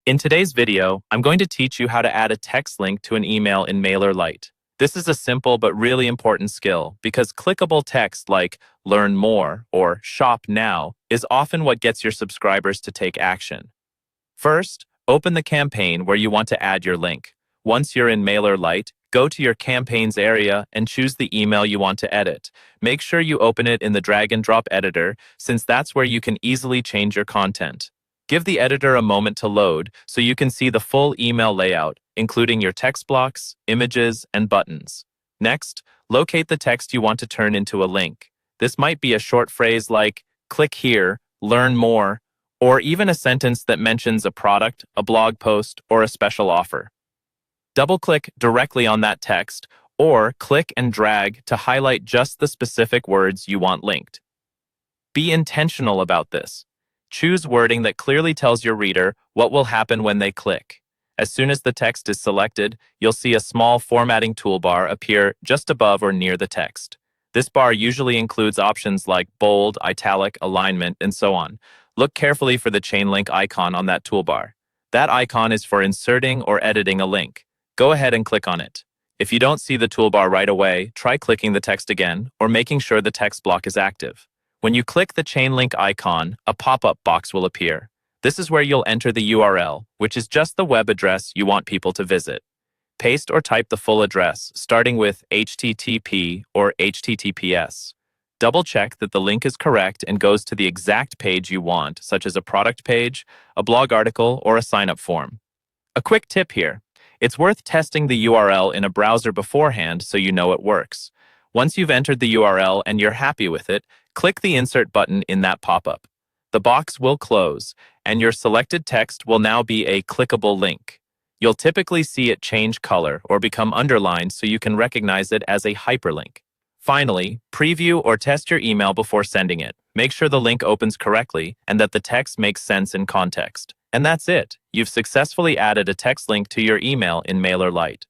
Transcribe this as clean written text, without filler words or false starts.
In today's video, I'm going to teach you how to add a text link to an email in Mailerlite. This is a simple but really important skill because clickable text like "Learn more" or "Shop now" is often what gets your subscribers to take action. First, open the campaign where you want to add your link. Once you're in Mailerlite, go to your campaigns area and choose the email you want to edit. Make sure you open it in the drag and drop editor since that's where you can easily change your content. Give the editor a moment to load so you can see the full email layout, including your text blocks, images, and buttons. Next, locate the text you want to turn into a link. This might be a short phrase like, "Click here, learn more," or even a sentence that mentions a product, a blog post, or a special offer. Double-click directly on that text, or click and drag to highlight just the specific words you want linked. Be intentional about this. Choose wording that clearly tells your reader what will happen when they click. As soon as the text is selected, you'll see a small formatting toolbar appear just above or near the text. This bar usually includes options like bold, italic, alignment, and so on. Look carefully for the chain link icon on that toolbar. That icon is for inserting or editing a link. Go ahead and click on it. If you don't see the toolbar right away, try clicking the text again or making sure the text block is active. When you click the chain link icon, a pop-up box will appear. This is where you'll enter the URL, which is just the web address you want people to visit. Paste or type the full address, starting with HTTP or HTTPS. Double-check that the link is correct and goes to the exact page you want, such as a product page, a blog article, or a sign-up form. A quick tip here. It's worth testing the URL in a browser beforehand so you know it works. Once you've entered the URL and you're happy with it, click the Insert button in that pop-up. The box will close, and your selected text will now be a clickable link. You'll typically see it change color or become underlined so you can recognize it as a hyperlink. Finally, preview or test your email before sending it. Make sure the link opens correctly and that the text makes sense in context. And that's it. You've successfully added a text link to your email in Mailerlite.